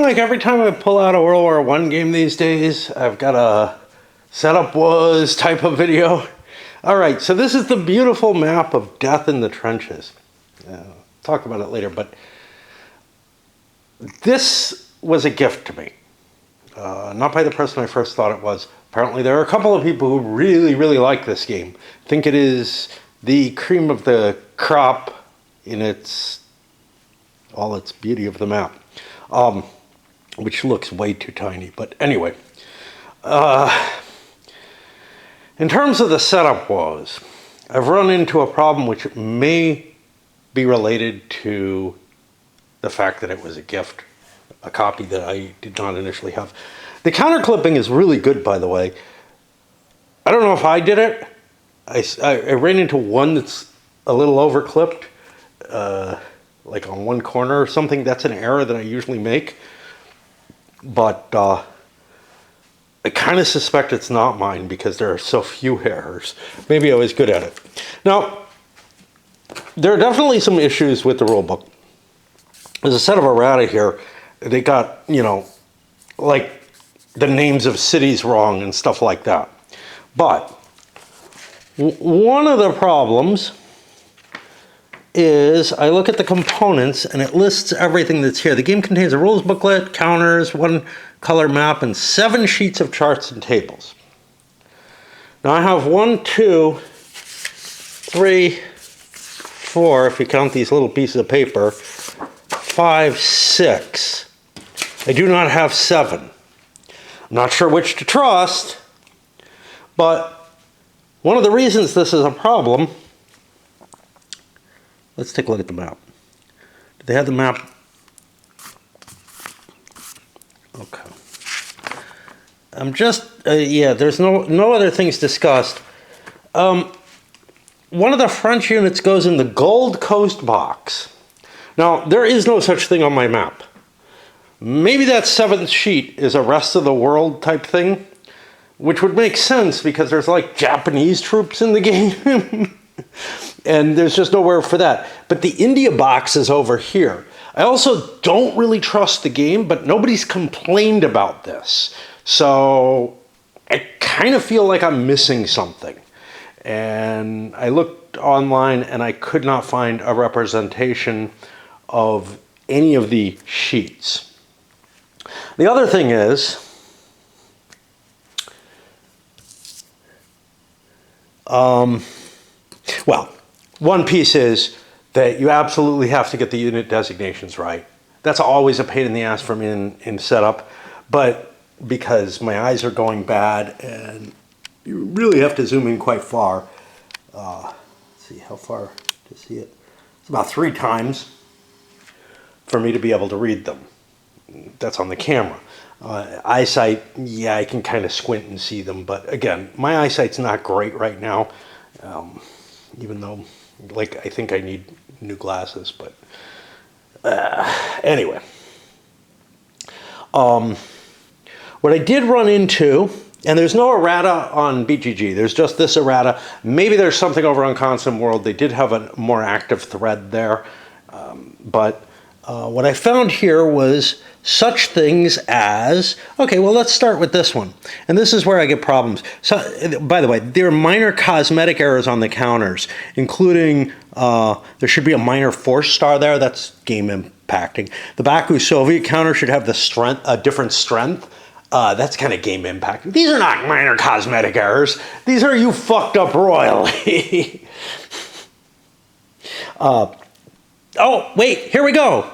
Like every time I pull out a World War I game these days, I've got a setup was type of video. All right, so this is the beautiful map of Death in the Trenches. Talk about it later, but this was a gift to me. Not by the person I first thought it was. Apparently there are a couple of people who really, really like this game. Think it is the cream of the crop in all its beauty of the map. Which looks way too tiny, but anyway. In terms of the setup woes, I've run into a problem which may be related to the fact that it was a gift, a copy that I did not initially have. The counter clipping is really good, by the way. I don't know if I did it. I ran into one that's a little over clipped, like on one corner or something. That's an error that I usually make. But I kind of suspect it's not mine because there are so few errors. Maybe I was good at it. Now, there are definitely some issues with the rulebook. There's a set of errata here. They got, like the names of cities wrong and stuff like that. But one of the problems is I look at the components and it lists everything that's here. The game contains a rules booklet, counters, one color map, and 7 sheets of charts and tables. Now I have 1, 2, 3, 4, if you count these little pieces of paper, 5, 6. I do not have 7. I'm not sure which to trust, but one of the reasons this is a problem. Let's take a look at the map. Do they have the map? Okay. I'm just, yeah, there's no other things discussed. One of the French units goes in the Gold Coast box. Now, there is no such thing on my map. Maybe that 7th sheet is a rest of the world type thing, which would make sense because there's like Japanese troops in the game. And there's just nowhere for that. But the India box is over here. I also don't really trust the game, but nobody's complained about this. So I kind of feel like I'm missing something. And I looked online and I could not find a representation of any of the sheets. The other thing is, well, one piece is that you absolutely have to get the unit designations right. That's always a pain in the ass for me in setup, but because my eyes are going bad and you really have to zoom in quite far. Let's see how far to see it. It's about 3 times for me to be able to read them. That's on the camera. Eyesight, yeah, I can kind of squint and see them, but again, my eyesight's not great right now, even though, like, I think I need new glasses, but anyway. What I did run into, and there's no errata on BGG, there's just this errata. Maybe there's something over on Constant World. They did have a more active thread there, but what I found here was such things as, okay, well, let's start with this one. And this is where I get problems. So, by the way, there are minor cosmetic errors on the counters, including there should be a minor force star there. That's game impacting. The Baku Soviet counter should have a different strength. That's kind of game impacting. These are not minor cosmetic errors. These are you fucked up royally. Oh, wait, here we go.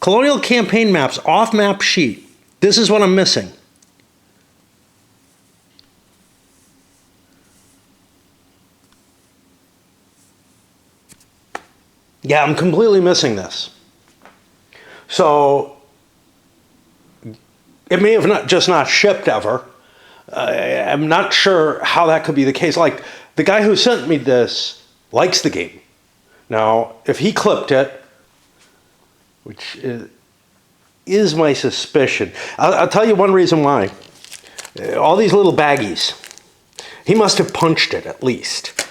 Colonial campaign maps, off-map sheet. This is what I'm missing. Yeah, I'm completely missing this. So, it may have not shipped ever. I'm not sure how that could be the case. Like, the guy who sent me this likes the game. Now, if he clipped it, which is my suspicion. I'll tell you one reason why. All these little baggies. He must have punched it at least.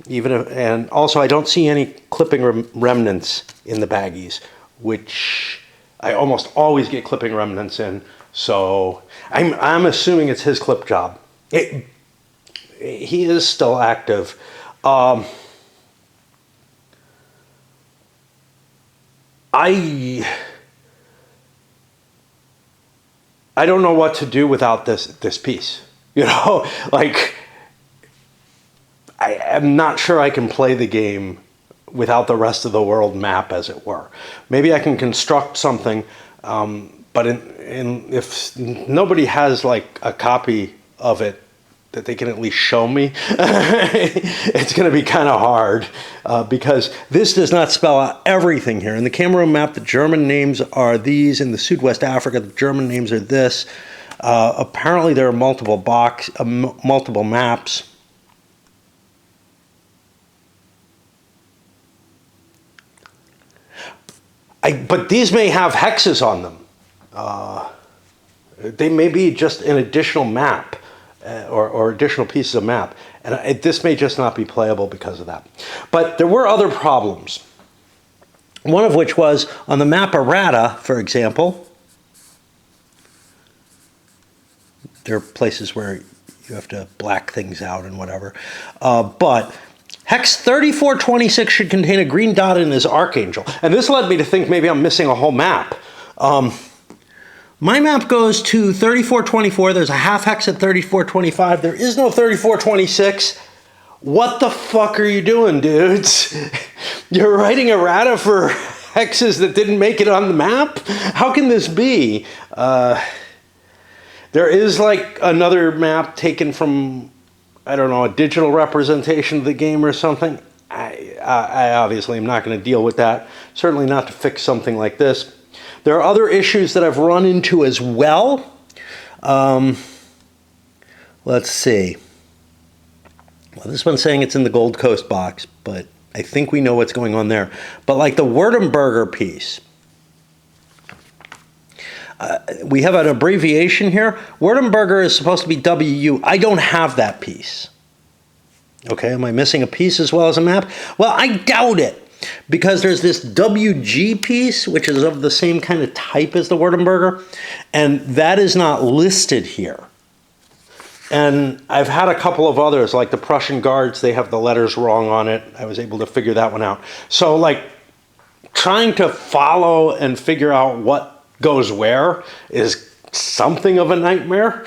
And also I don't see any clipping remnants in the baggies, which I almost always get clipping remnants in, so I'm assuming it's his clip job. He is still active. I don't know what to do without this piece. You know, like I am not sure I can play the game without the rest of the world map, as it were. Maybe I can construct something, but if nobody has like a copy of it that they can at least show me, it's going to be kind of hard because this does not spell out everything here. In the Cameroon map, the German names are these. In the Sudwest Africa, the German names are this. Apparently, there are multiple multiple maps. But these may have hexes on them. They may be just an additional map or additional pieces of map. And this may just not be playable because of that. But there were other problems. One of which was on the map errata, for example. There are places where you have to black things out and whatever. But hex 3426 should contain a green dot in his archangel. And this led me to think maybe I'm missing a whole map. My map goes to 3424. There's a half hex at 3425. There is no 3426. What the fuck are you doing, dudes? You're writing errata for hexes that didn't make it on the map? How can this be? There is like another map taken from, I don't know, a digital representation of the game or something. I obviously am not going to deal with that. Certainly not to fix something like this. There are other issues that I've run into as well. Let's see. Well, this one's saying it's in the Gold Coast box, but I think we know what's going on there. But like the Wurtemberger piece, we have an abbreviation here. Wurtemberger is supposed to be WU. I don't have that piece. Okay, am I missing a piece as well as a map? Well, I doubt it, because there's this WG piece, which is of the same kind of type as the Wurtemberger, and that is not listed here. And I've had a couple of others, like the Prussian Guards, they have the letters wrong on it. I was able to figure that one out. So, like, trying to follow and figure out what goes where is something of a nightmare.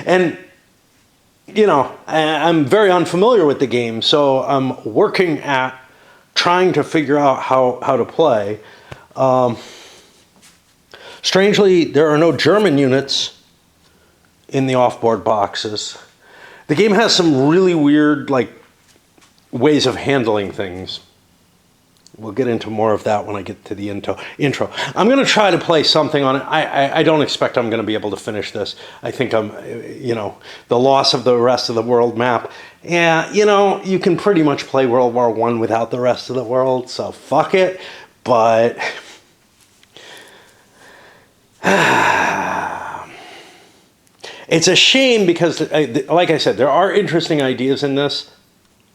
And, you know, I'm very unfamiliar with the game, so I'm working at trying to figure out how to play. Strangely, there are no German units in the offboard boxes. The game has some really weird, like, ways of handling things. We'll get into more of that when I get to the intro. I'm going to try to play something on it. I don't expect I'm going to be able to finish this. I think I'm, you know, the loss of the rest of the world map. Yeah, you know, you can pretty much play World War I without the rest of the world, so fuck it. But it's a shame because, like I said, there are interesting ideas in this.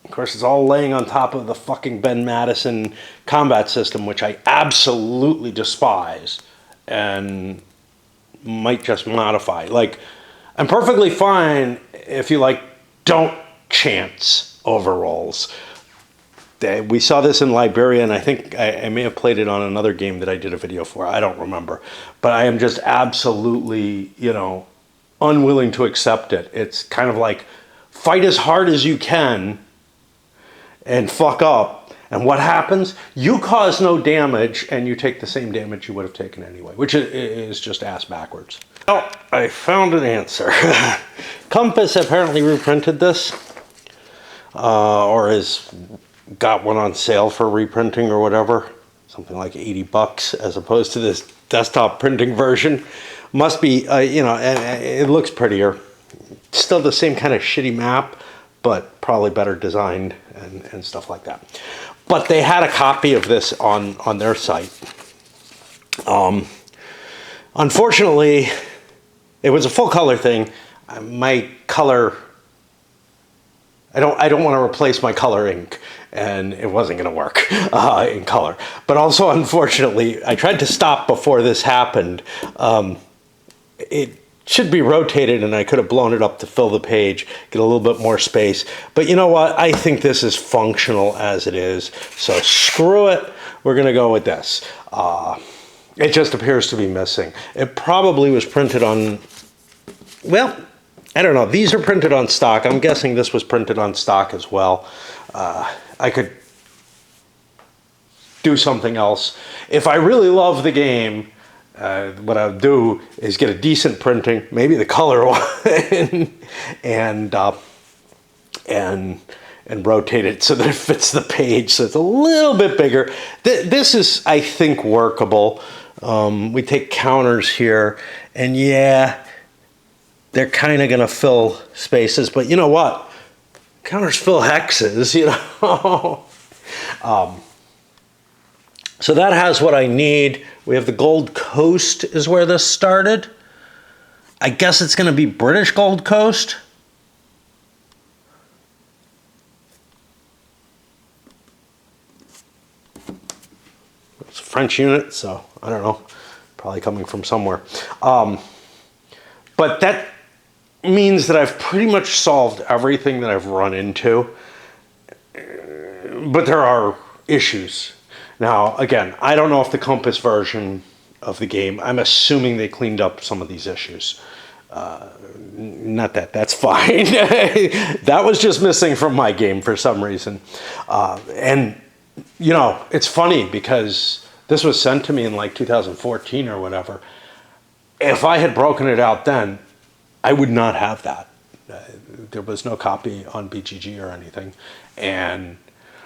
Of course, it's all laying on top of the fucking Ben Madison combat system, which I absolutely despise and might just modify. Like, I'm perfectly fine if you, like, don't chance overrolls. We saw this in Liberia, and I think I may have played it on another game that I did a video for. I don't remember. But I am just absolutely, you know, unwilling to accept it. It's kind of like, fight as hard as you can and fuck up. And what happens? You cause no damage, and you take the same damage you would have taken anyway, which is just ass backwards. Well, I found an answer. Compass apparently reprinted this, or has got one on sale for reprinting or whatever. Something like 80 bucks as opposed to this desktop printing version. Must be, you know, it looks prettier. Still the same kind of shitty map, but probably better designed and stuff like that. But they had a copy of this on their site. Unfortunately, it was a full color thing. My color I don't want to replace my color ink, and it wasn't going to work in color. But also, unfortunately, I tried to stop before this happened. It should be rotated, and I could have blown it up to fill the page, get a little bit more space. But you know what? I think this is functional as it is. So screw it. We're going to go with this. It just appears to be missing. It probably was printed on, well, I don't know. These are printed on stock. I'm guessing this was printed on stock as well. I could do something else. If I really love the game, what I would do is get a decent printing, maybe the color one, and rotate it so that it fits the page, so it's a little bit bigger. This is, I think, workable. We take counters here, and yeah, they're kind of going to fill spaces, but you know what? Counters fill hexes, you know. So that has what I need. We have the Gold Coast is where this started. I guess it's going to be British Gold Coast. It's a French unit, so I don't know. Probably coming from somewhere. But that means that I've pretty much solved everything that I've run into. But there are issues. Now, again, I don't know if the Compass version of the game, I'm assuming they cleaned up some of these issues. Not that, that's fine. That was just missing from my game for some reason. And, you know, it's funny because this was sent to me in like 2014 or whatever. If I had broken it out then, I would not have that. There was no copy on BGG or anything. And,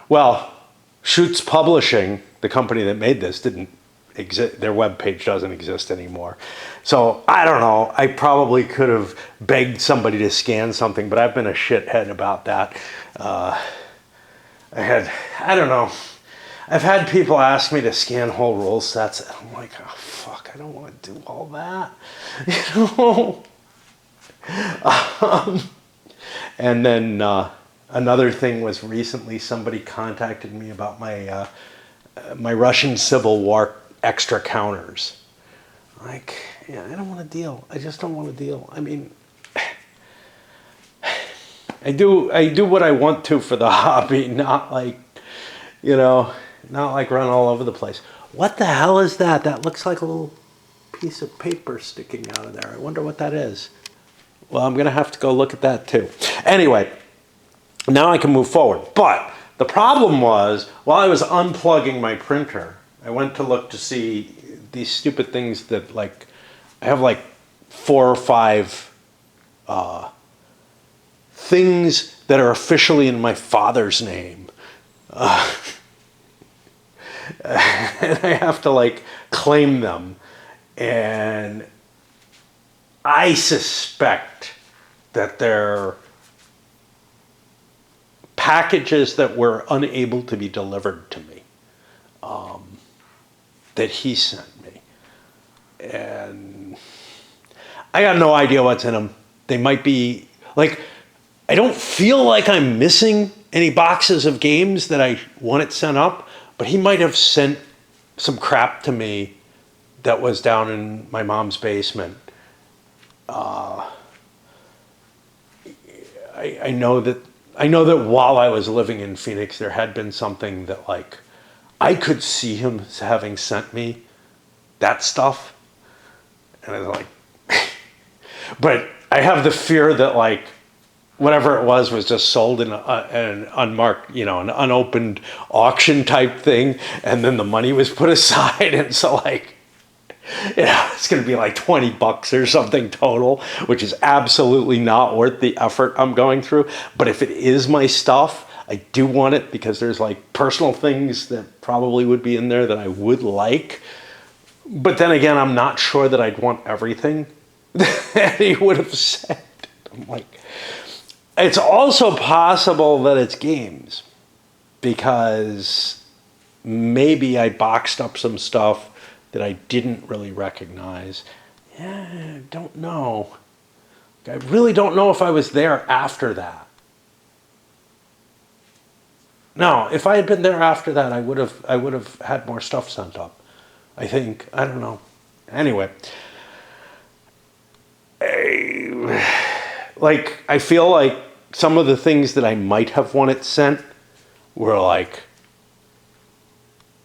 well, Schutz Publishing, the company that made this, didn't exist. Their webpage doesn't exist anymore. So I don't know. I probably could have begged somebody to scan something, but I've been a shithead about that. I don't know. I've had people ask me to scan whole rule sets. And I'm like, oh fuck, I don't want to do all that. You know. And then another thing was recently somebody contacted me about my my Russian Civil War extra counters. Like, yeah, I don't want to deal. I just don't want to deal. I mean, I do what I want to for the hobby, not like, you know, not like run all over the place. What the hell is that? That looks like a little piece of paper sticking out of there. I wonder what that is. Well, I'm going to have to go look at that too. Anyway, now I can move forward. But the problem was, while I was unplugging my printer, I went to look to see these stupid things that, like, I have like 4 or 5 things that are officially in my father's name. And I have to like claim them. And I suspect that they're packages that were unable to be delivered to me, that he sent me. And I got no idea what's in them. They might be, like, I don't feel like I'm missing any boxes of games that I want it sent up, but he might have sent some crap to me that was down in my mom's basement. I know that while I was living in Phoenix, there had been something that, like, I could see him having sent me that stuff, and I was like, but I have the fear that, like, whatever it was just sold in an unmarked, you know, an unopened auction type thing, and then the money was put aside, and so, like, you know, it's going to be like $20 or something total, which is absolutely not worth the effort I'm going through. But if it is my stuff, I do want it because there's like personal things that probably would be in there that I would like. But then again, I'm not sure that I'd want everything that he would have said. I'm like, it's also possible that it's games, because maybe I boxed up some stuff that I didn't really recognize. Yeah, I don't know. I really don't know if I was there after that. No, if I had been there after that, I would have had more stuff sent up. I think. I don't know. Anyway, like I feel like some of the things that I might have wanted sent were like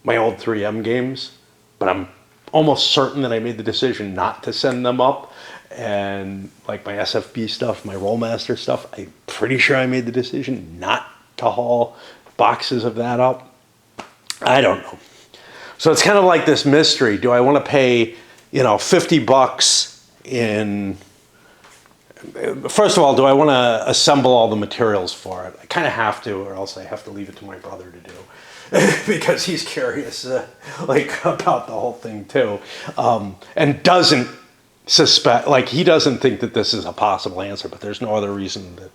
my old 3M games, but I'm almost certain that I made the decision not to send them up. And like my SFB stuff, my Rollmaster stuff, I'm pretty sure I made the decision not to haul boxes of that up. I don't know. So it's kind of like this mystery. Do I want to pay, $50 in... First of all, do I want to assemble all the materials for it? I kind of have to, or else I have to leave it to my brother to do. Because he's curious, about the whole thing too. And doesn't suspect, he doesn't think that this is a possible answer, but there's no other reason that,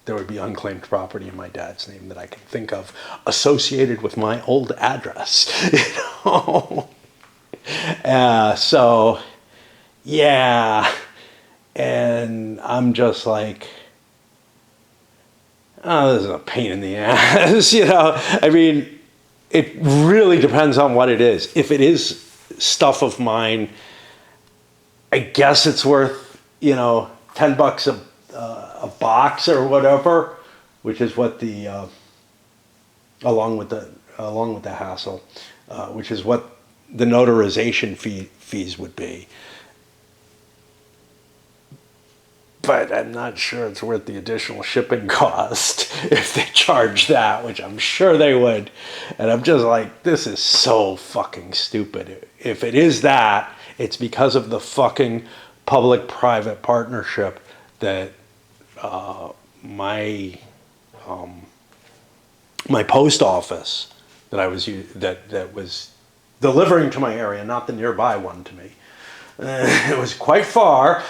there would be unclaimed property in my dad's name that I can think of associated with my old address. So, yeah. And I'm just like, oh, this is a pain in the ass, I mean, it really depends on what it is. If it is stuff of mine, I guess it's worth, $10 a box or whatever, which is what the along with the hassle, which is what the notarization fees would be. But I'm not sure it's worth the additional shipping cost if they charge that, which I'm sure they would. And I'm just like, this is so fucking stupid. If it is that, it's because of the fucking public-private partnership that my post office that was delivering to my area, not the nearby one to me. It was quite far.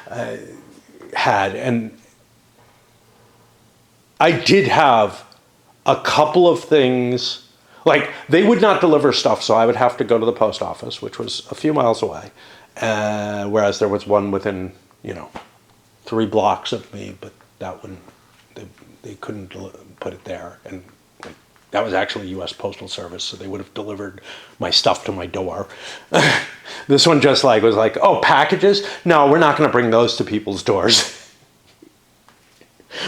And I did have a couple of things, they would not deliver stuff, so I would have to go to the post office, which was a few miles away, whereas there was one within 3 blocks of me, but that one they couldn't put it there, and that was actually U.S. Postal Service, so they would have delivered my stuff to my door. This one just was like, oh, packages? No, we're not going to bring those to people's doors.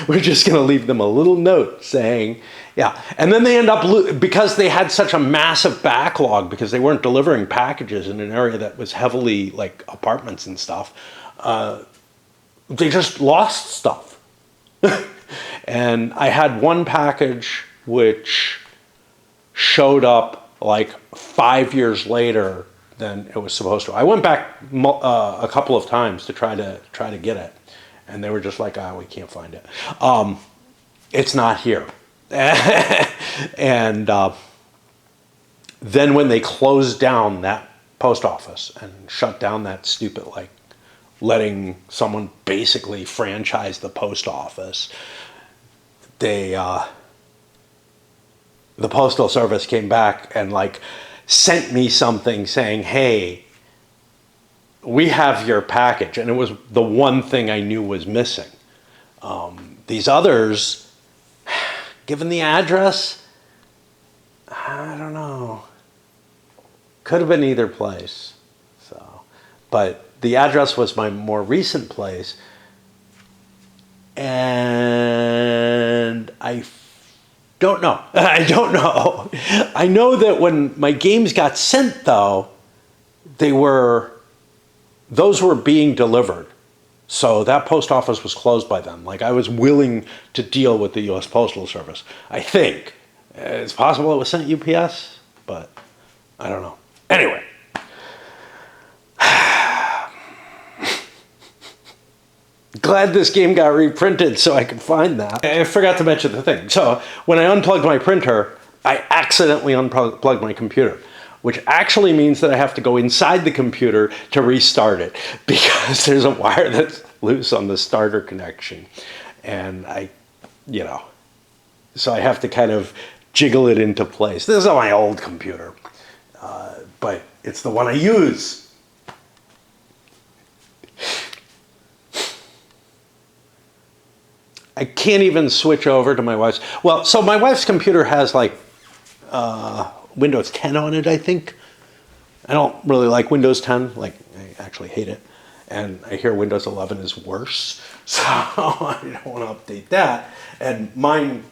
We're just going to leave them a little note saying, yeah. And then they end up, because they had such a massive backlog, because they weren't delivering packages in an area that was heavily apartments and stuff, they just lost stuff. And I had one package which showed up 5 years later than it was supposed to. I went back a couple of times to try to get it, and they were just like, we can't find it. It's not here. And then when they closed down that post office and shut down that stupid letting someone basically franchise the post office, the Postal Service came back and sent me something saying, hey, we have your package. And it was the one thing I knew was missing. These others, given the address, I don't know. Could have been either place. But the address was my more recent place. And I don't know. I don't know. I know that when my games got sent, though, those were being delivered. So that post office was closed by then. I was willing to deal with the U.S. Postal Service. I think. It's possible it was sent UPS, but I don't know. Anyway. Glad this game got reprinted so I could find that. I forgot to mention the thing. So when I unplugged my printer, I accidentally unplugged my computer, which actually means that I have to go inside the computer to restart it because there's a wire that's loose on the starter connection. And so I have to kind of jiggle it into place. This is on my old computer, but it's the one I use. I can't even switch over to my wife's. Well, so my wife's computer has like Windows 10 on it, I think. I don't really like Windows 10. Like, I actually hate it. And I hear Windows 11 is worse. So I don't want to update that. And mine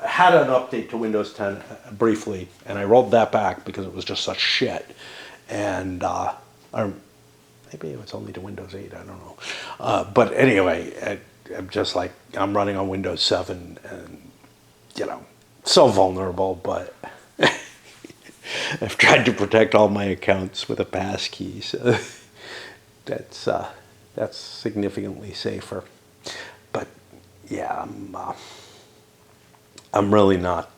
had an update to Windows 10 briefly, and I rolled that back because it was just such shit. And or maybe it was only to Windows 8, I don't know. But anyway, I'm just like, I'm running on Windows 7, and, you know, so vulnerable, but I've tried to protect all my accounts with a passkey, so that's significantly safer. But yeah, I'm really not.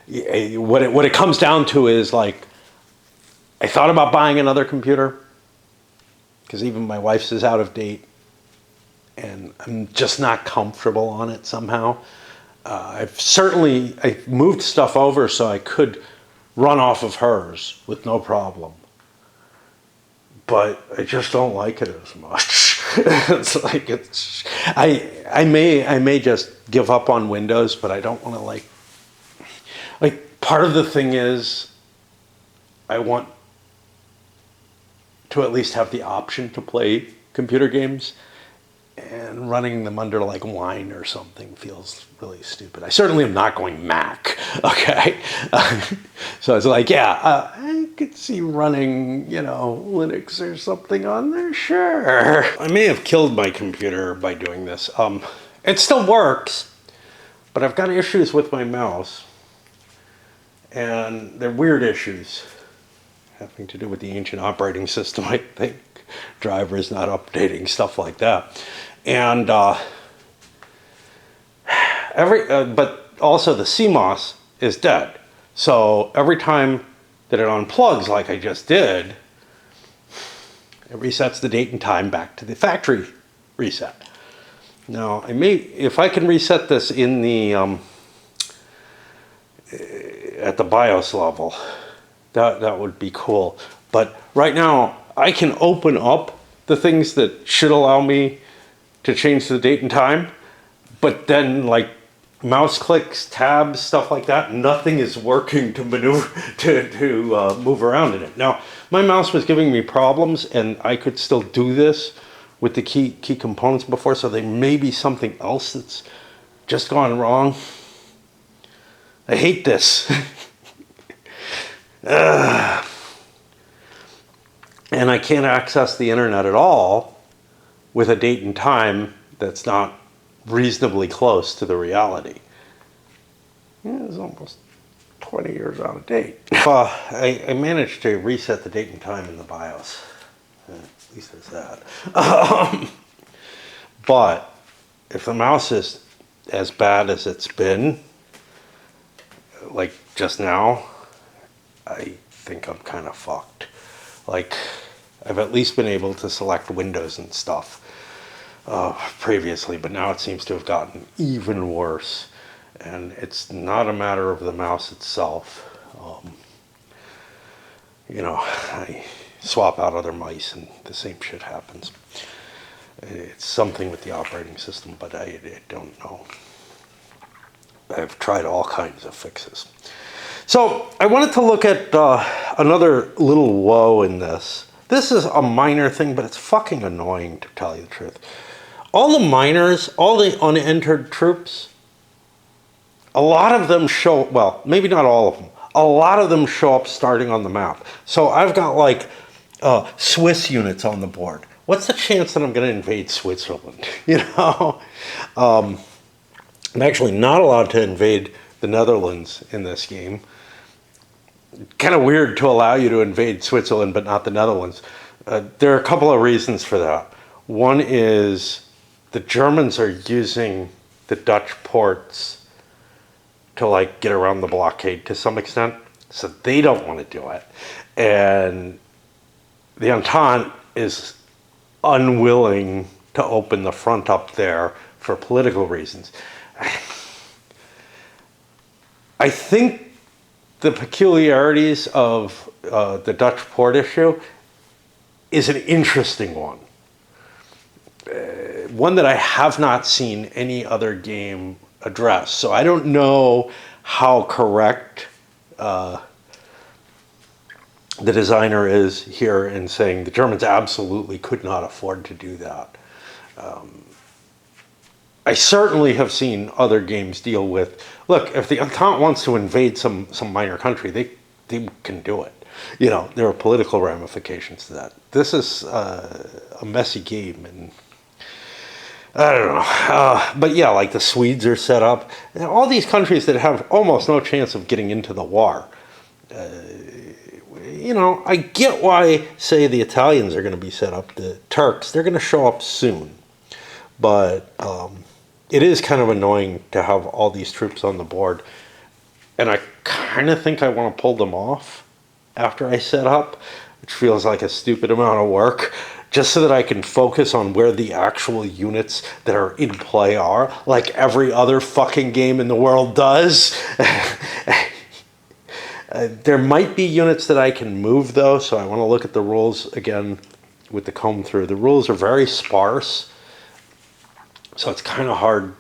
What it comes down to is, like, I thought about buying another computer because even my wife's is out of date, and I'm just not comfortable on it somehow. I moved stuff over so I could run off of hers with no problem, but I just don't like it as much. It's like I may just give up on Windows, but I don't want to like part of the thing is I want to at least have the option to play computer games, and running them under like Wine or something feels really stupid. I certainly am not going Mac, okay? So it's like, yeah, I could see running, you know, Linux or something on there, sure. I may have killed my computer by doing this. It still works, but I've got issues with my mouse. And they're weird issues having to do with the ancient operating system, I think. Drivers not updating, stuff like that. And but also the CMOS is dead. So every time that it unplugs, like I just did, it resets the date and time back to the factory reset. Now, if I can reset this in the at the BIOS level, that would be cool. But right now, I can open up the things that should allow me to change the date and time, but then like mouse clicks, tabs, stuff like that, nothing is working to maneuver to move around in it. Now, my mouse was giving me problems, and I could still do this with the key components before, so there may be something else that's just gone wrong. I hate this. And I can't access the internet at all with a date and time that's not reasonably close to the reality. Yeah, it's almost 20 years out of date. I managed to reset the date and time in the BIOS. At least there's that. But if the mouse is as bad as it's been, like just now, I think I'm kind of fucked. Like, I've at least been able to select Windows and stuff previously, but now it seems to have gotten even worse. And it's not a matter of the mouse itself. You know, I swap out other mice and the same shit happens. It's something with the operating system, but I don't know. I've tried all kinds of fixes. So I wanted to look at another little woe in this. This is a minor thing, but it's fucking annoying, to tell you the truth. All the miners, all the unentered troops, a lot of them show, well, maybe not all of them, a lot of them show up starting on the map. So I've got like Swiss units on the board. What's the chance that I'm going to invade Switzerland? You know? I'm actually not allowed to invade the Netherlands in this game. Kind of weird to allow you to invade Switzerland but not the Netherlands. There are a couple of reasons for that. One is the Germans are using the Dutch ports to like get around the blockade to some extent, so they don't want to do it. And the Entente is unwilling to open the front up there for political reasons. I think the peculiarities of the Dutch port issue is an interesting one. one that I have not seen any other game address. So I don't know how correct the designer is here in saying the Germans absolutely could not afford to do that. I certainly have seen other games deal with, look, if the Entente wants to invade some minor country, they can do it. You know, there are political ramifications to that. This is a messy game, and I don't know. But yeah, like the Swedes are set up. And all these countries that have almost no chance of getting into the war. You know, I get why, say, the Italians are going to be set up. The Turks, they're going to show up soon. But it is kind of annoying to have all these troops on the board. And I kind of think I want to pull them off after I set up, which feels like a stupid amount of work, just so that I can focus on where the actual units that are in play are, like every other fucking game in the world does. There might be units that I can move, though, so I want to look at the rules again with the comb through. The rules are very sparse, so it's kind of hard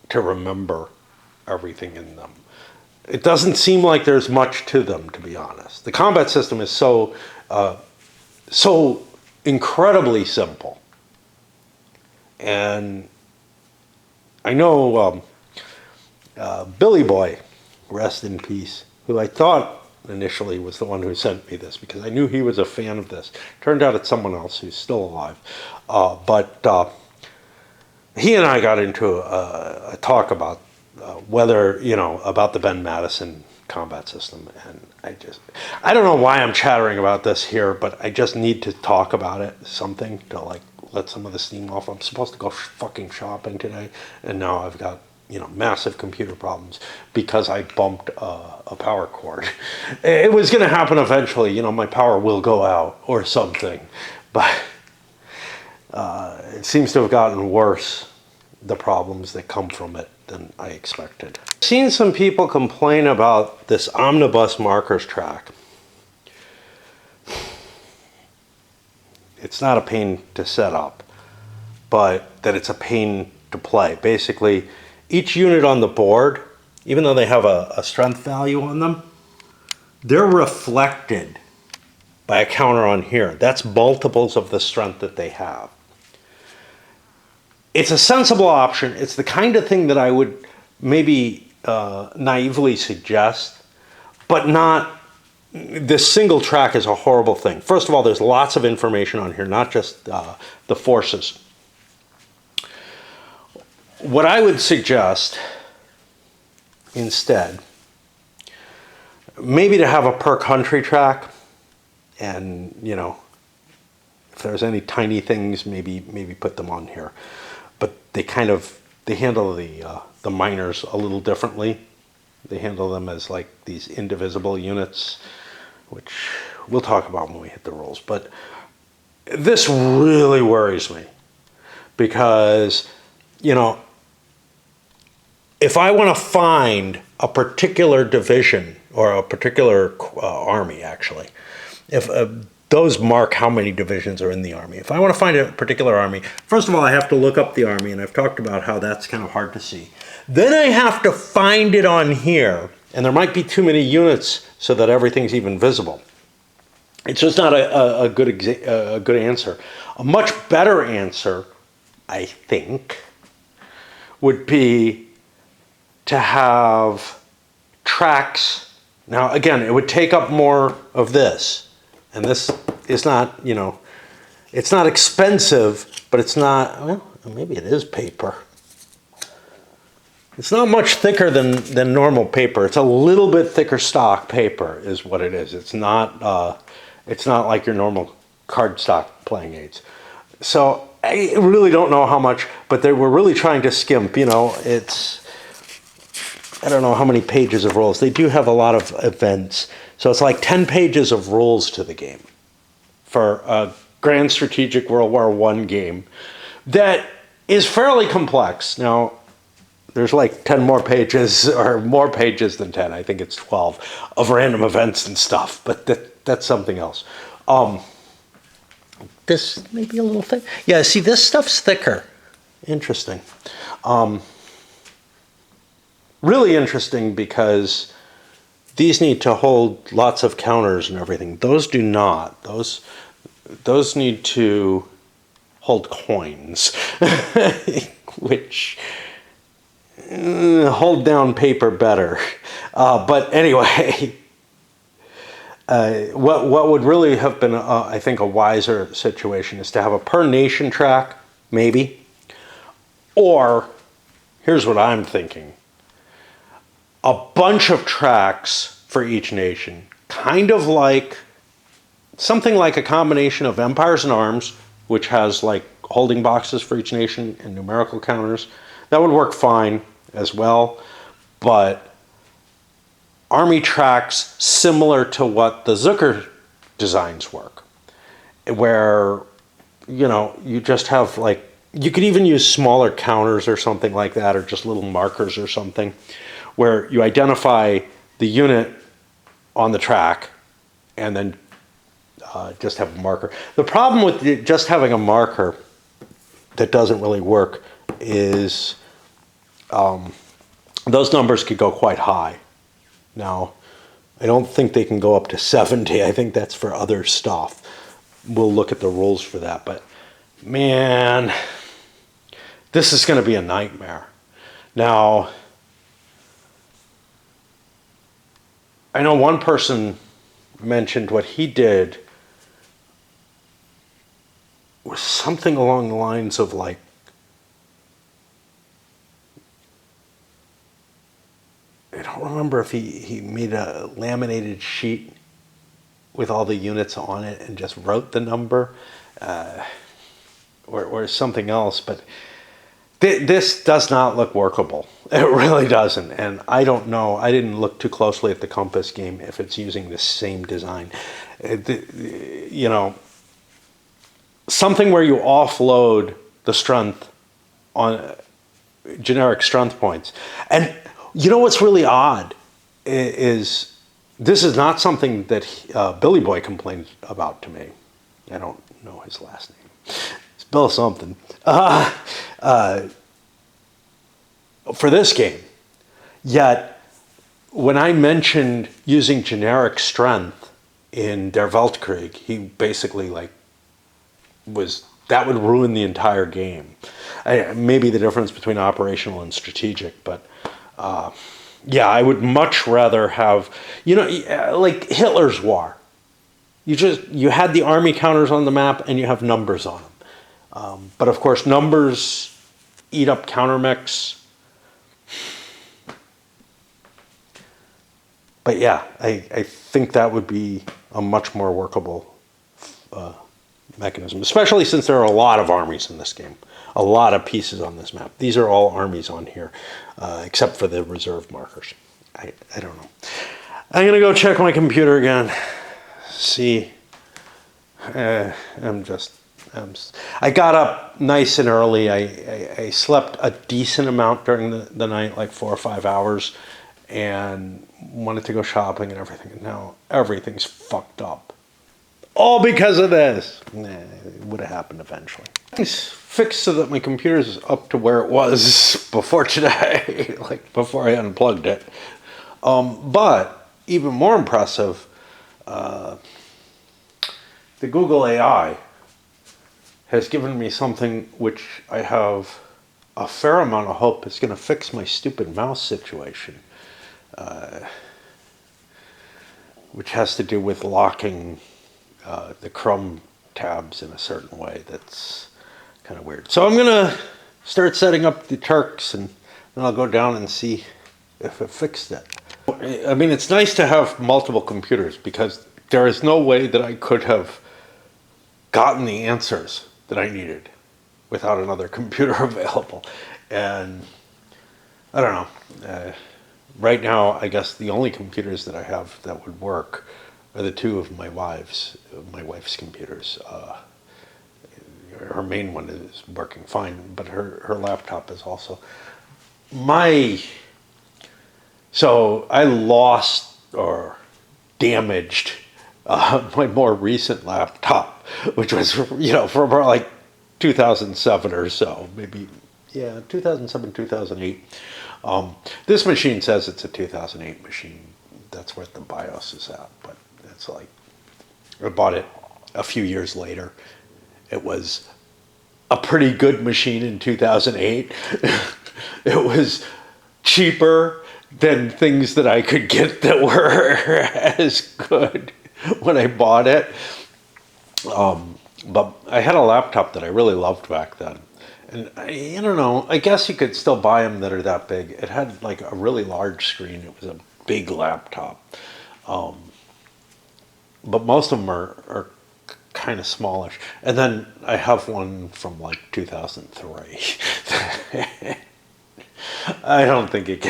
to remember everything in them. It doesn't seem like there's much to them, to be honest. The combat system is so incredibly simple. And I know Billy Boy, rest in peace, who I thought initially was the one who sent me this because I knew he was a fan of this. Turned out it's someone else who's still alive. But he and I got into a talk about whether, you know, about the Ben Madison combat system. And I don't know why I'm chattering about this here, but I just need to talk about it, something to like let some of the steam off. I'm supposed to go fucking shopping today, and now I've got, you know, massive computer problems because I bumped a power cord. It was going to happen eventually, you know, my power will go out or something, but it seems to have gotten worse, the problems that come from it, than I expected. I've seen some people complain about this omnibus markers track. It's not a pain to set up, but that it's a pain to play. Basically, each unit on the board, even though they have a strength value on them, they're reflected by a counter on here. That's multiples of the strength that they have. It's a sensible option. It's the kind of thing that I would maybe naively suggest, but not, this single track is a horrible thing. First of all, there's lots of information on here, not just the forces. What I would suggest instead, maybe to have a per country track, and, you know, if there's any tiny things, maybe put them on here. But they handle the minors a little differently. They handle them as like these indivisible units, which we'll talk about when we hit the rules. But this really worries me because, you know, if I want to find a particular division or a particular army, actually, if those mark how many divisions are in the army. If I want to find a particular army, first of all, I have to look up the army, and I've talked about how that's kind of hard to see. Then I have to find it on here, and there might be too many units so that everything's even visible. It's just not a good answer. A much better answer, I think, would be to have tracks. Now, again, it would take up more of this. And this is not, you know, it's not expensive, but it's not, well, maybe it is paper. It's not much thicker than normal paper. It's a little bit thicker stock paper is what it is. It's not like your normal cardstock playing aids. So I really don't know how much, but they were really trying to skimp, you know, I don't know how many pages of rules. They do have a lot of events. So it's like 10 pages of rules to the game for a grand strategic World War I game that is fairly complex. Now, there's like 10 more pages, or more pages than 10, I think it's 12, of random events and stuff, but that's something else. This may be a little thick. Yeah, see, this stuff's thicker. Interesting. Really interesting because these need to hold lots of counters and everything. Those do not. Those need to hold coins, which hold down paper better. But anyway, what would really have been, I think, a wiser situation is to have a per nation track, maybe. Or, here's what I'm thinking. A bunch of tracks for each nation, kind of like something like a combination of Empires and Arms, which has like holding boxes for each nation and numerical counters. That would work fine as well, but army tracks similar to what the Zucker designs work, where, you know, you just have like, you could even use smaller counters or something like that, or just little markers or something, where you identify the unit on the track and then just have a marker. The problem with just having a marker that doesn't really work is those numbers could go quite high. Now, I don't think they can go up to 70. I think that's for other stuff. We'll look at the rules for that. But man, this is going to be a nightmare. Now, I know one person mentioned what he did was something along the lines of like, I don't remember if he made a laminated sheet with all the units on it and just wrote the number, or something else, but this does not look workable. It really doesn't, and I don't know. I didn't look too closely at the Compass game if it's using the same design. You know, something where you offload the strength on generic strength points. And you know what's really odd is this is not something that Billy Boy complained about to me. I don't know his last name. It's Bill something. For this game. Yet, when I mentioned using generic strength in Der Weltkrieg, he basically that would ruin the entire game. Maybe the difference between operational and strategic, but yeah, I would much rather have, you know, like Hitler's War. You had the army counters on the map and you have numbers on them. But of course, numbers eat up counter mix. But yeah, I think that would be a much more workable mechanism, especially since there are a lot of armies in this game. A lot of pieces on this map. These are all armies on here, except for the reserve markers. I don't know. I'm going to go check my computer again. See. I got up nice and early. I slept a decent amount during the night, like 4 or 5 hours, and wanted to go shopping and everything. And now everything's fucked up. All because of this. Nah, it would have happened eventually. It's fixed so that my computer's up to where it was before today, like before I unplugged it. But even more impressive, the Google AI has given me something which I have a fair amount of hope is going to fix my stupid mouse situation, which has to do with locking the Chrome tabs in a certain way that's kind of weird. So I'm going to start setting up the Turks, and then I'll go down and see if it fixed it. I mean, it's nice to have multiple computers because there is no way that I could have gotten the answers that I needed without another computer available. And I don't know. Right now, I guess the only computers that I have that would work are the two of my wife's computers. Her main one is working fine, but her laptop is also. So I lost or damaged my more recent laptop, which was, from like 2007 or so, maybe, yeah, 2007, 2008. This machine says it's a 2008 machine. That's where the BIOS is at, but it's like, I bought it a few years later. It was a pretty good machine in 2008. It was cheaper than things that I could get that were as good when I bought it. But I had a laptop that I really loved back then. And I don't know, I guess you could still buy them that are that big. It had like a really large screen. It was a big laptop. But most of them are kind of smallish. And then I have one from like 2003. I don't think it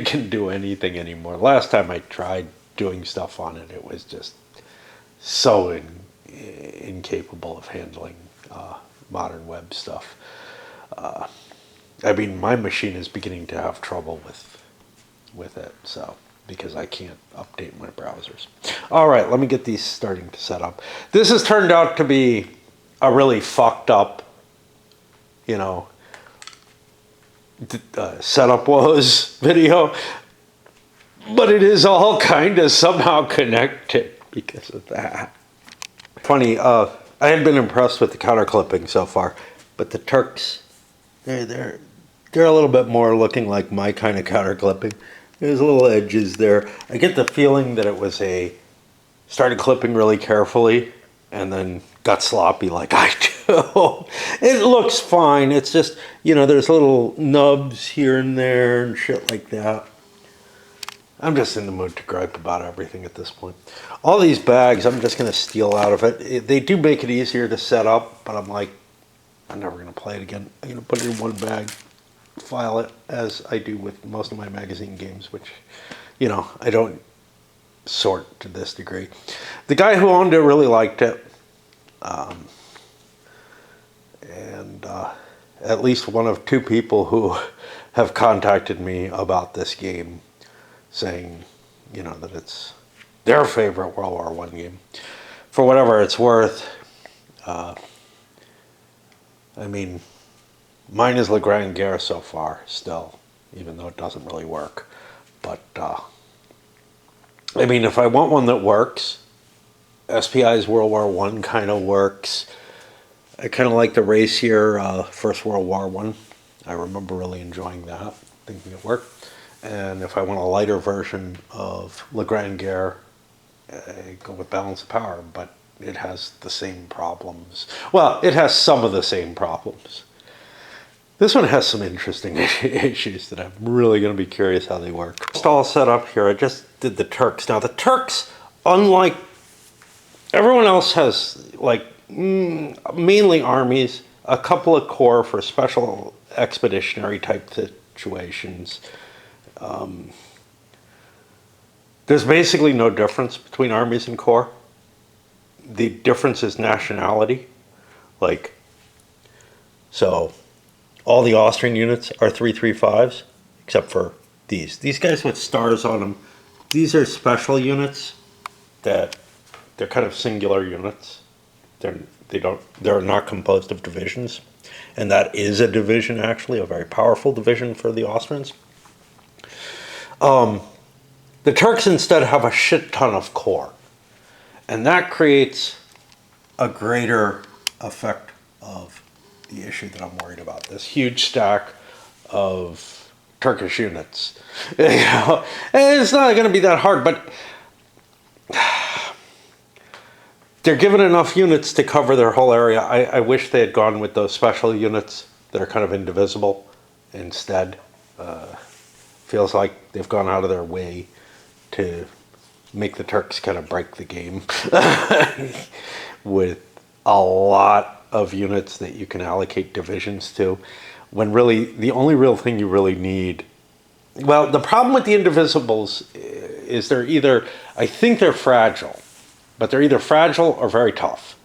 can do anything anymore. Last time I tried doing stuff on it, it was just so incapable of handling modern web stuff. I mean, my machine is beginning to have trouble with it, so because I can't update my browsers. All right, let me get these starting to set up. This has turned out to be a really fucked up, setup woes video, but it is all kind of somehow connected because of that. Funny, I had been impressed with the counter clipping so far, but the Turks, they're a little bit more looking like my kind of counter clipping. There's little edges there. I get the feeling that it was started clipping really carefully and then got sloppy like I do. It looks fine. It's just, there's little nubs here and there and shit like that. I'm just in the mood to gripe about everything at this point. All these bags, I'm just going to steal out of it. They do make it easier to set up, but I'm like, I'm never going to play it again. I'm going to put it in one bag, file it, as I do with most of my magazine games, which, I don't sort to this degree. The guy who owned it really liked it. And at least one of two people who have contacted me about this game saying, that it's their favorite World War I game. For whatever it's worth, I mean, mine is Le Grand Guerre so far, still, even though it doesn't really work. But, I mean, if I want one that works, SPI's World War I kind of works. I kind of like the racier First World War one. I remember really enjoying that, thinking it worked. And if I want a lighter version of Le Grand Guerre, I go with Balance of Power, but it has the same problems. Well, it has some of the same problems. This one has some interesting issues that I'm really going to be curious how they work. It's all set up here. I just did the Turks. Now the Turks, unlike everyone else, has like mainly armies, a couple of corps for special expeditionary type situations. There's basically no difference between armies and corps. The difference is nationality. So all the Austrian units are 335s, except for these. These guys with stars on them, these are special units that they're kind of singular units. They're not composed of divisions. And that is a division, actually, a very powerful division for the Austrians. The Turks instead have a shit ton of corps. And that creates a greater effect of the issue that I'm worried about. This huge stack of Turkish units. And it's not going to be that hard, but they're given enough units to cover their whole area. I wish they had gone with those special units that are kind of indivisible instead. Feels like they've gone out of their way to make the Turks kind of break the game with a lot of units that you can allocate divisions to, when really the only real thing you really need. Well, the problem with the indivisibles is I think they're fragile, but they're either fragile or very tough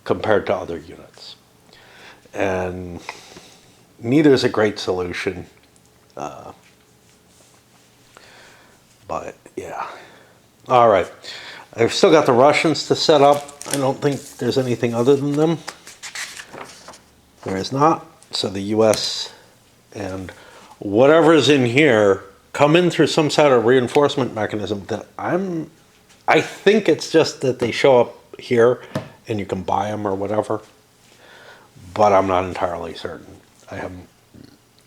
compared to other units. And neither is a great solution. But yeah. All right. I've still got the Russians to set up. I don't think there's anything other than them. There is not. So the US and whatever is in here come in through some sort of reinforcement mechanism that I think it's just that they show up here and you can buy them or whatever, but I'm not entirely certain. I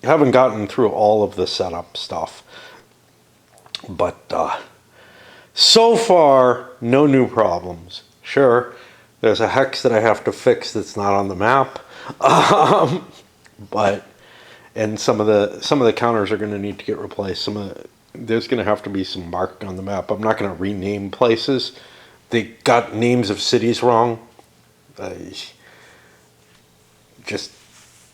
haven't gotten through all of the setup stuff, but so far no new problems. Sure, there's a hex that I have to fix that's not on the map, but and some of the counters are going to need to get replaced. There's going to have to be some marking on the map. I'm not going to rename places. They got names of cities wrong, just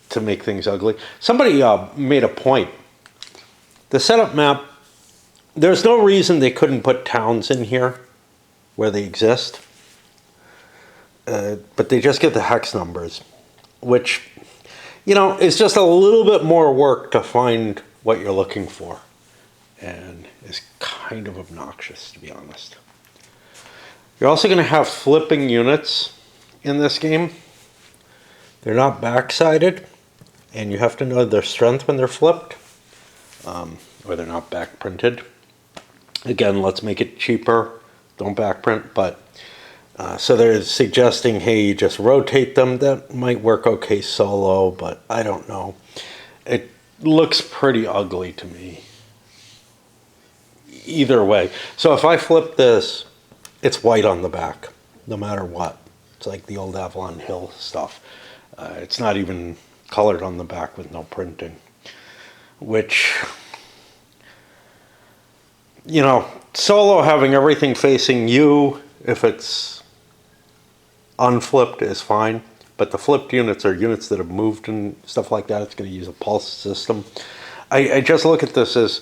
to make things ugly. Somebody made a point. The setup map, there's no reason they couldn't put towns in here where they exist, but they just get the hex numbers, which, you know, it's just a little bit more work to find what you're looking for, and is kind of obnoxious, to be honest. You're also going to have flipping units in this game. They're not back-sided, and you have to know their strength when they're flipped, or they're not back-printed. Again, let's make it cheaper. Don't back-print, but so they're suggesting, hey, you just rotate them. That might work okay solo, but I don't know. It looks pretty ugly to me. Either way. So if I flip this, it's white on the back, no matter what. It's like the old Avalon Hill stuff. It's not even colored on the back with no printing. Which, you know, solo having everything facing you, if it's unflipped, is fine. But the flipped units are units that have moved and stuff like that. It's going to use a pulse system. I just look at this as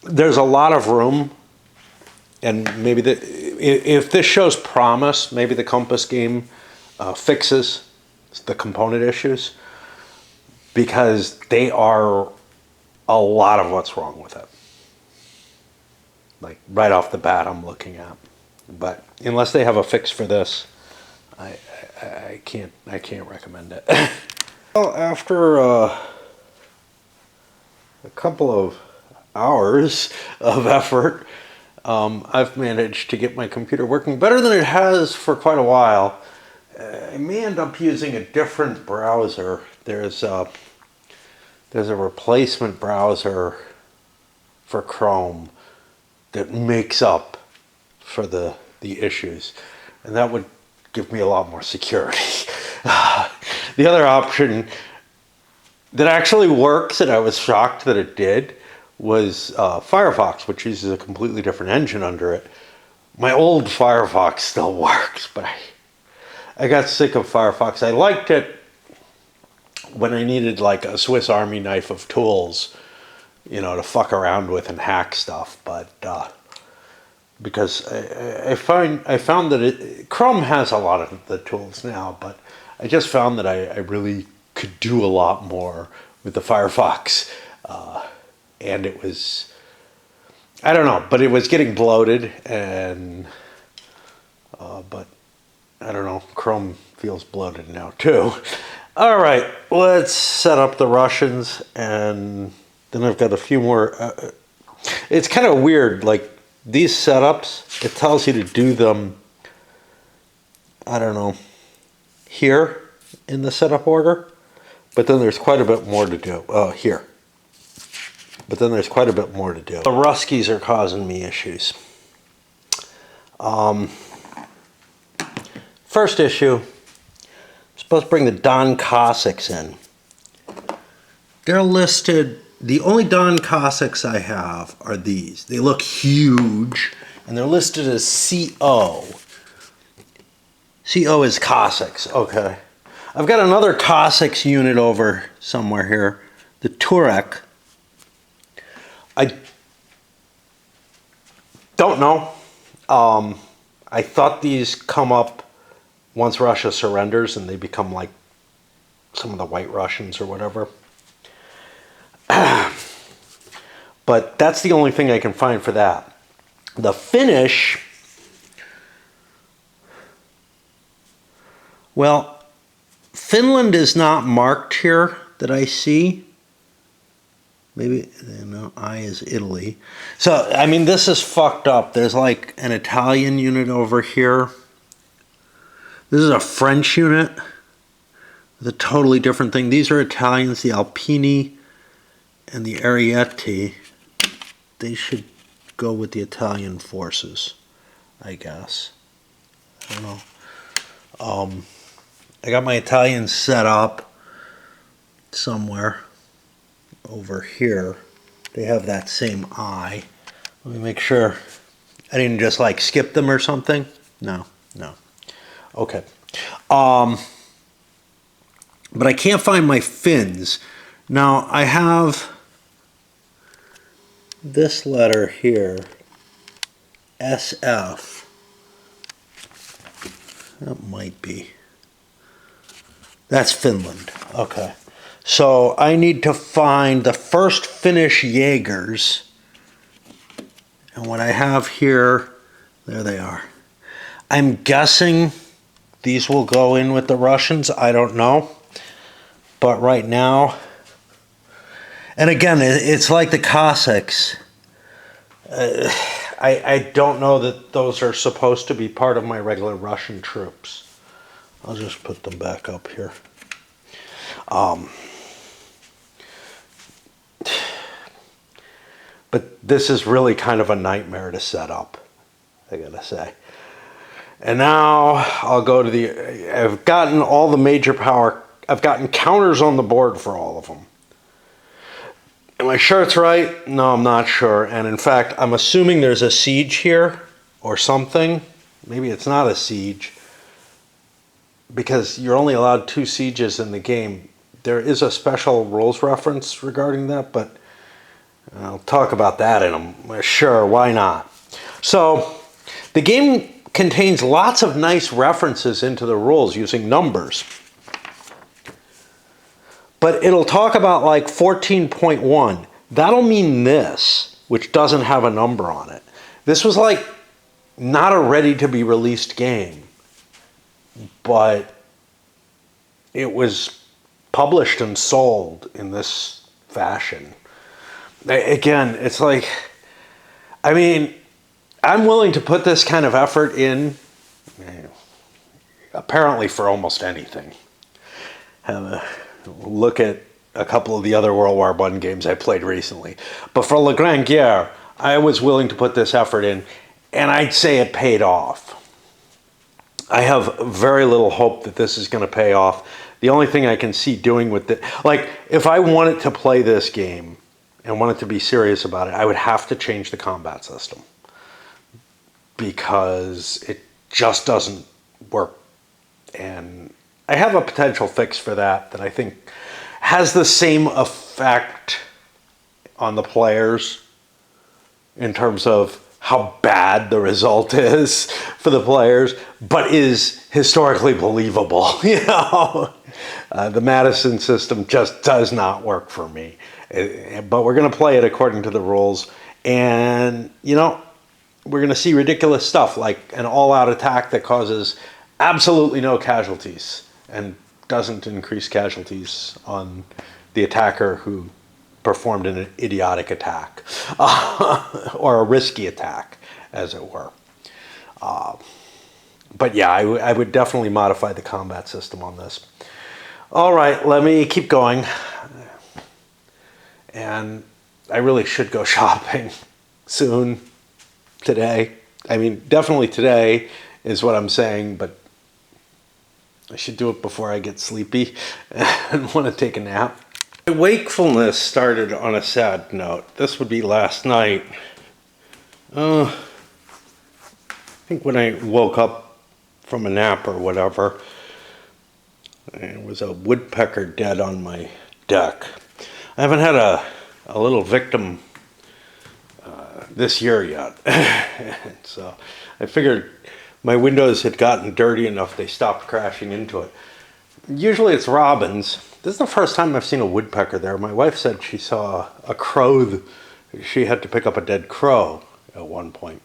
there's a lot of room, and maybe if this shows promise, maybe the Compass game fixes the component issues, because they are a lot of what's wrong with it. Like right off the bat, I'm looking at. But unless they have a fix for this, I can't recommend it. Well, after a couple of hours of effort, I've managed to get my computer working better than it has for quite a while. I may end up using a different browser. There's a replacement browser for Chrome that makes up for the issues, and that would give me a lot more security. The other option that actually works, and I was shocked that it did, was Firefox, which uses a completely different engine under it. My old Firefox still works, but I got sick of Firefox. I liked it when I needed like a Swiss Army knife of tools, you know, to fuck around with and hack stuff. But because I found that Chrome has a lot of the tools now, but I just found that I really could do a lot more with the Firefox. And it was, I don't know, but it was getting bloated, and but I don't know, Chrome feels bloated now too. All right, let's set up the Russians, and then I've got a few more. It's kind of weird, like these setups, it tells you to do them, I don't know, here in the setup order, but then there's quite a bit more to do. Here. But then there's quite a bit more to do. The Ruskies are causing me issues. First issue, I'm supposed to bring the Don Cossacks in. They're listed, the only Don Cossacks I have are these. They look huge, and they're listed as CO. CO is Cossacks, okay. I've got another Cossacks unit over somewhere here, the Turek. I don't know. I thought these come up once Russia surrenders and they become like some of the White Russians or whatever. But that's the only thing I can find for that. The Finnish, Well, Finland is not marked here that I see. Maybe, no, I is Italy. So, I mean, this is fucked up. There's like an Italian unit over here. This is a French unit. It's a totally different thing. These are Italians, the Alpini and the Ariete. They should go with the Italian forces, I guess. I don't know. I got my Italians set up somewhere over here. They have that same eye. Let me make sure I didn't just like skip them or something. No. Okay. But I can't find my fins. Now I have this letter here, SF. That might be. That's Finland. Okay. So I need to find the first Finnish Jaegers. And what I have here, there they are. I'm guessing these will go in with the Russians. I don't know. But right now, and again, it's like the Cossacks. I don't know that those are supposed to be part of my regular Russian troops. I'll just put them back up here. But this is really kind of a nightmare to set up, I gotta say. And now I'll go to I've gotten all the major power, I've gotten counters on the board for all of them. Am I sure it's right? No, I'm not sure. And in fact, I'm assuming there's a siege here or something. Maybe it's not a siege, because you're only allowed 2 sieges in the game. There is a special rules reference regarding that, but I'll talk about that in a sure, why not? So the game contains lots of nice references into the rules using numbers. But it'll talk about like 14.1. That'll mean this, which doesn't have a number on it. This was like not a ready to be released game, but it was published and sold in this fashion. Again, it's like, I mean, I'm willing to put this kind of effort in, apparently for almost anything. Have a look at a couple of the other World War I games I played recently. But for La Grande Guerre, I was willing to put this effort in, and I'd say it paid off. I have very little hope that this is going to pay off. The only thing I can see doing with it, like if I wanted to play this game and wanted to be serious about it, I would have to change the combat system, because it just doesn't work. And I have a potential fix for that I think has the same effect on the players in terms of how bad the result is for the players, but is historically believable. The Madison system just does not work for me. But we're going to play it according to the rules, and we're going to see ridiculous stuff like an all-out attack that causes absolutely no casualties and doesn't increase casualties on the attacker who performed an idiotic attack or a risky attack, as it were. But yeah, I would definitely modify the combat system on this. All right, let me keep going. And I really should go shopping soon, today. I mean, definitely today is what I'm saying, but I should do it before I get sleepy and want to take a nap. My wakefulness started on a sad note. This would be last night. I think when I woke up from a nap or whatever, there was a woodpecker dead on my deck. I haven't had a little victim this year yet. So I figured my windows had gotten dirty enough they stopped crashing into it. Usually it's robins. This is the first time I've seen a woodpecker there. My wife said she saw a crow. She had to pick up a dead crow at one point.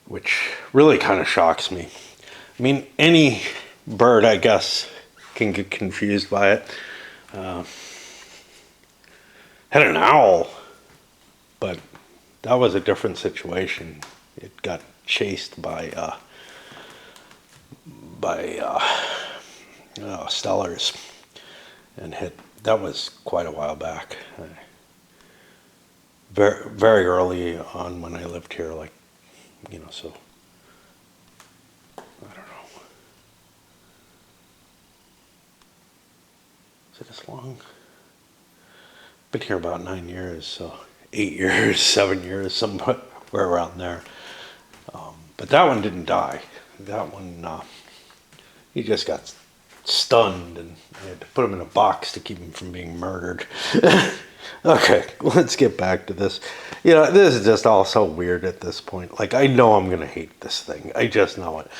which really kind of shocks me. I mean, any bird, I guess, can get confused by it. Had an owl, but that was a different situation. It got chased by stellars and hit. That was quite a while back. Very, very early on when I lived here, like, so I don't know. Is it as long? Been here about 9 years, so 8 years, 7 years, somewhere around there. But that one didn't die. That one, he just got stunned, and I had to put him in a box to keep him from being murdered. Okay, let's get back to this. This is just all so weird at this point. Like, I know I'm going to hate this thing. I just know it.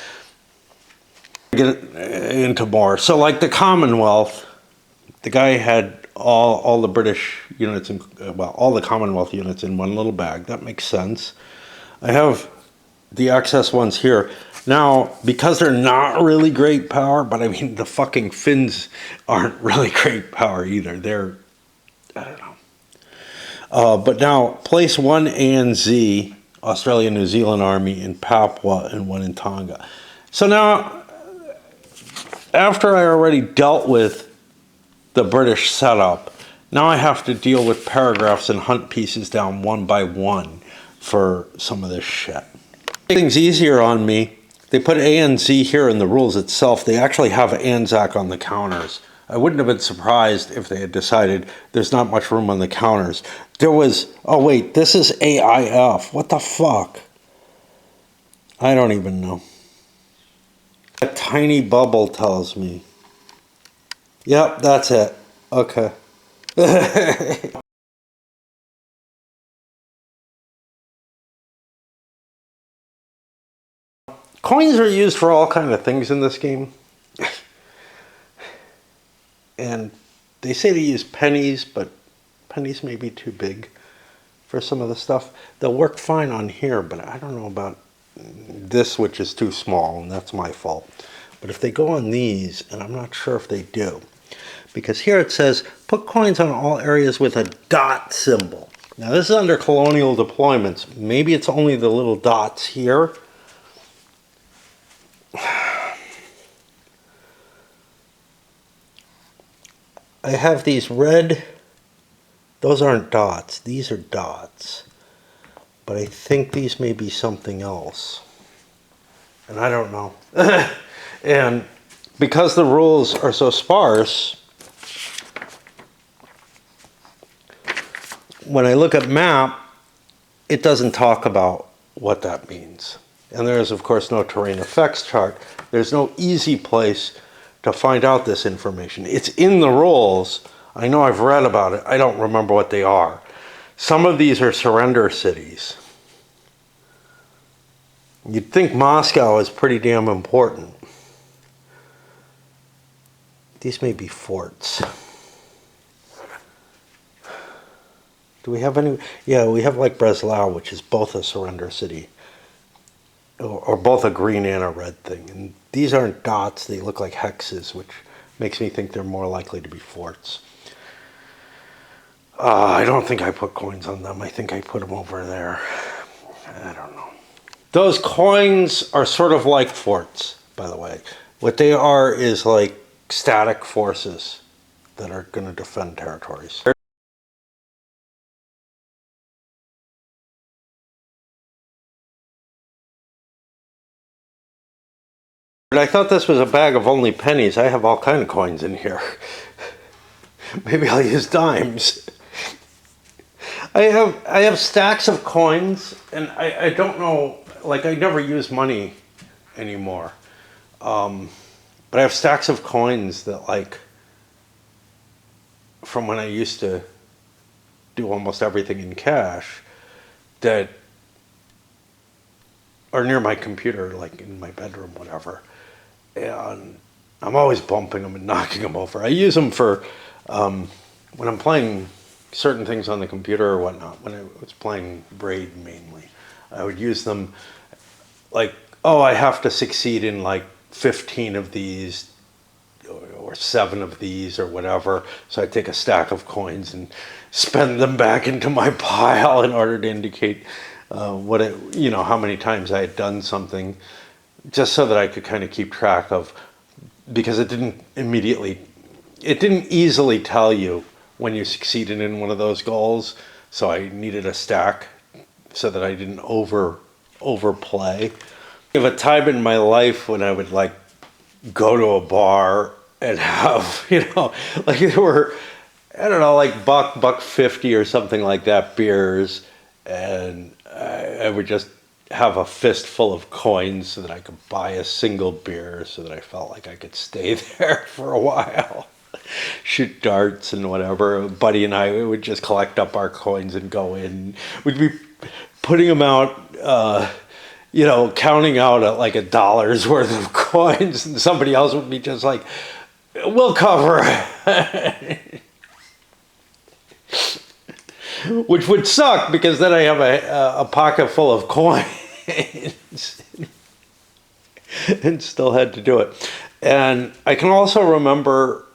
Get into more. So, like the Commonwealth, the guy had all the British units, all the Commonwealth units in one little bag. That makes sense. I have the excess ones here. Now, because they're not really great power, but I mean, the fucking Finns aren't really great power either. They're, I don't know. But now, place one ANZ, Australia New Zealand Army in Papua and one in Tonga. So now, after I already dealt with the British setup, now I have to deal with paragraphs and hunt pieces down one by one for some of this shit. Things easier on me. They put ANZ here in the rules itself. They actually have ANZAC on the counters. I wouldn't have been surprised if they had decided there's not much room on the counters. There was, oh wait, this is AIF. What the fuck? I don't even know. A tiny bubble tells me. Yep, that's it. Okay. Coins are used for all kinds of things in this game. And they say to use pennies, but pennies may be too big for some of the stuff. They'll work fine on here, but I don't know about this, which is too small, and that's my fault. But if they go on these, and I'm not sure if they do, because here it says, put coins on all areas with a dot symbol. Now this is under colonial deployments. Maybe it's only the little dots here. I have these red, those aren't dots, these are dots. But I think these may be something else. And I don't know. And because the rules are so sparse, when I look at map, it doesn't talk about what that means. And there is, of course, no terrain effects chart. There's no easy place to find out this information. It's in the rules. I know I've read about it. I don't remember what they are. Some of these are surrender cities. You'd think Moscow is pretty damn important. These may be forts. Do we have any? Yeah, we have like Breslau, which is both a surrender city, or both a green and a red thing. And these aren't dots, they look like hexes, which makes me think they're more likely to be forts. I don't think I put coins on them. I think I put them over there. I don't know. Those coins are sort of like forts, by the way. What they are is like static forces that are going to defend territories. I thought this was a bag of only pennies. I have all kinds of coins in here. Maybe I'll use dimes. I have stacks of coins, and I don't know, like I never use money anymore. But I have stacks of coins that, like, from when I used to do almost everything in cash, that are near my computer, like in my bedroom, whatever. And I'm always bumping them and knocking them over. I use them for when I'm playing certain things on the computer or whatnot. When I was playing Braid mainly, I would use them like, oh, I have to succeed in like 15 of these or 7 of these or whatever. So I take a stack of coins and spend them back into my pile in order to indicate how many times I had done something, just so that I could kind of keep track of, because it didn't easily tell you when you succeeded in one of those goals. So I needed a stack so that I didn't overplay. I have a time in my life when I would like go to a bar and have, like there were, I don't know, like buck 50 or something like that beers, and I would just have a fistful of coins so that I could buy a single beer, so that I felt like I could stay there for a while, shoot darts and whatever. A buddy and I would just collect up our coins and go in. We'd be putting them out, counting out at like $1 worth of coins, and somebody else would be just like, we'll cover it. Which would suck, because then I have a pocket full of coins and still had to do it. And I can also remember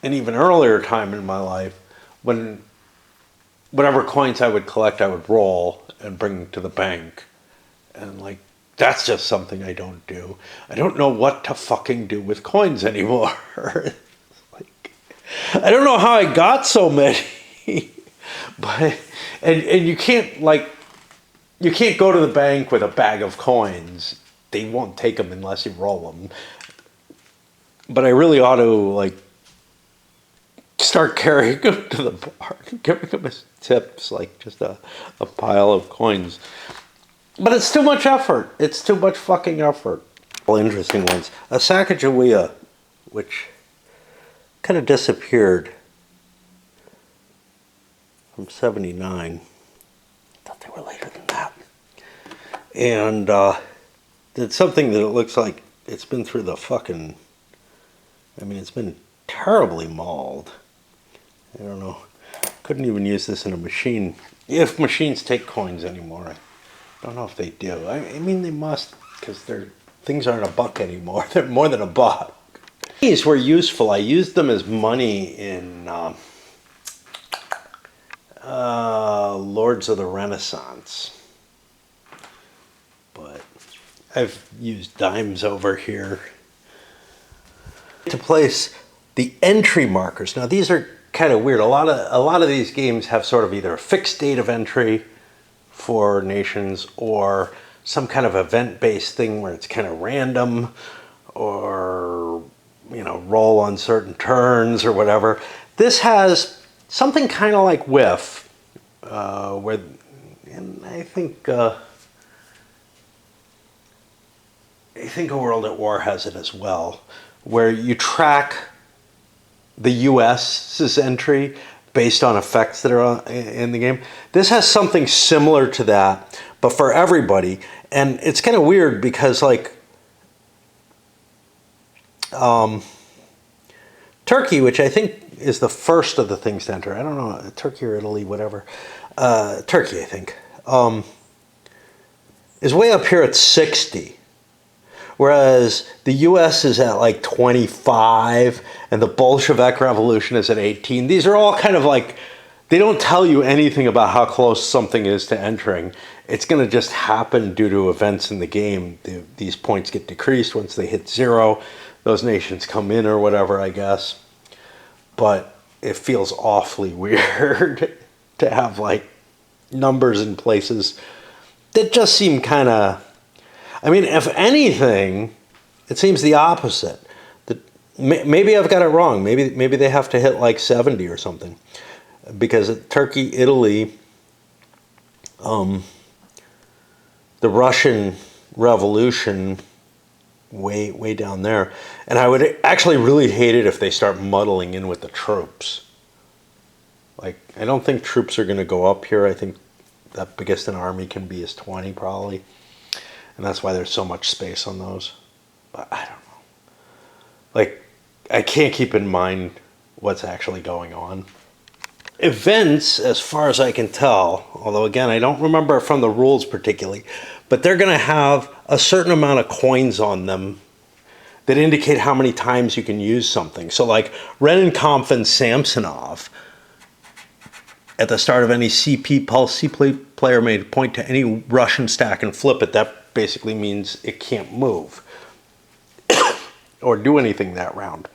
an even earlier time in my life when whatever coins I would collect, I would roll and bring to the bank. And like, that's just something I don't do. I don't know what to fucking do with coins anymore. Like, I don't know how I got so many. But and you can't go to the bank with a bag of coins. They won't take them unless you roll them. But I really ought to like start carrying them to the bar, giving them as tips, like just a pile of coins. But it's too much effort. It's too much fucking effort. All interesting ones. A Sacagawea, which kind of disappeared from 79. I thought they were later than that. And it's something that it looks like it's been through the fucking, it's been terribly mauled. I don't know. Couldn't even use this in a machine. If machines take coins anymore. I don't know if they do. I mean, they must, because things aren't $1 anymore. They're more than $1. These were useful. I used them as money in Lords of the Renaissance. But I've used dimes over here to place the entry markers. Now these are kind of weird. A lot of these games have sort of either a fixed date of entry for nations, or some kind of event-based thing where it's kind of random, or roll on certain turns or whatever. This has something kind of like Whiff, and I think A World at War has it as well, where you track the US's entry based on effects that are in the game. This has something similar to that, but for everybody. And it's kind of weird because like Turkey, which I think is the first of the things to enter. I don't know, Turkey or Italy, whatever. Turkey, I think, is way up here at 60. Whereas the US is at like 25 and the Bolshevik Revolution is at 18. These are all kind of like, they don't tell you anything about how close something is to entering. It's going to just happen due to events in the game. These points get decreased once they hit 0. Those nations come in or whatever, I guess. But it feels awfully weird to have like numbers in places that just seem kind of, if anything, it seems the opposite. That maybe I've got it wrong. Maybe they have to hit like 70 or something, because at Turkey, Italy, the Russian Revolution, way down there, and I would actually really hate it if they start muddling in with the troops. Like, I don't think troops are going to go up here. I think that biggest an army can be is 20 probably. And that's why there's so much space on those. But I don't know. Like, I can't keep in mind what's actually going on. Events, as far as I can tell, although again, I don't remember from the rules particularly, but they're going to have a certain amount of coins on them that indicate how many times you can use something. So like Renenkampf and Samsonov, at the start of any CP pulse, C player may point to any Russian stack and flip it. That basically means it can't move or do anything that round.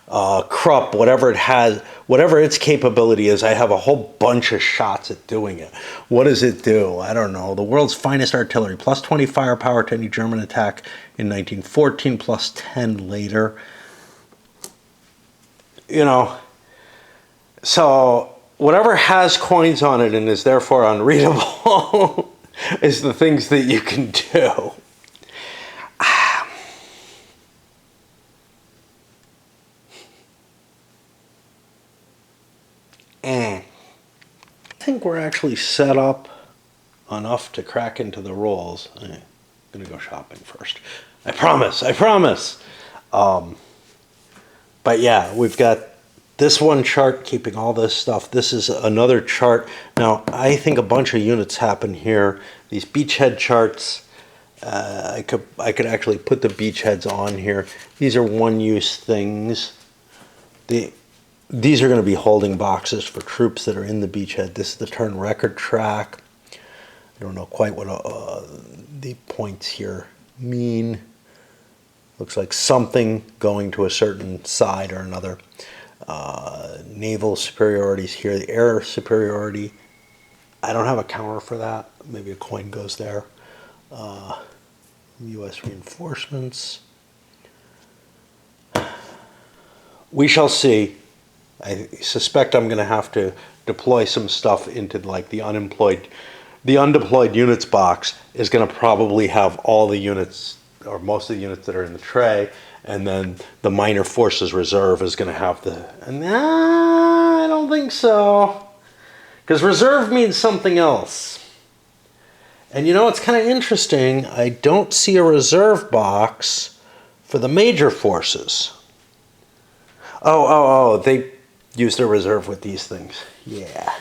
Krupp, whatever it has, whatever its capability is, I have a whole bunch of shots at doing it. What does it do? I don't know. The world's finest artillery, plus 20 firepower to any German attack in 1914, plus 10 later. You know, so whatever has coins on it and is therefore unreadable is the things that you can do. I think we're actually set up enough to crack into the rolls. I'm gonna go shopping first. I promise. But yeah, we've got this one chart keeping all this stuff. This is another chart. Now, I think a bunch of units happen here. These beachhead charts, I could actually put the beachheads on here. These are one-use things. These are going to be holding boxes for troops that are in the beachhead. This is the turn record track. I don't know quite what the points here mean. Looks like something going to a certain side or another. Naval superiorities here, the air superiority. I don't have a counter for that. Maybe a coin goes there. U.S. reinforcements. We shall see. I suspect I'm going to have to deploy some stuff into like the undeployed units box is going to probably have all the units or most of the units that are in the tray, and then the minor forces reserve is going to have the. Nah, I don't think so, because reserve means something else. And you know, it's kind of interesting. I don't see a reserve box for the major forces. Oh, they use their reserve with these things. Yeah.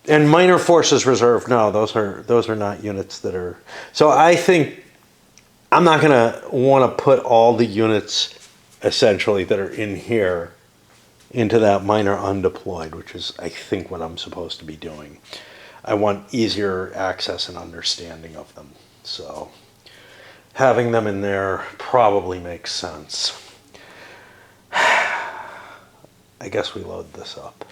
And minor forces reserve, no, those are not units that are. So I think I'm not going to want to put all the units essentially that are in here into that minor undeployed, which is I think what I'm supposed to be doing. I want easier access and understanding of them. So having them in there probably makes sense. I guess we load this up.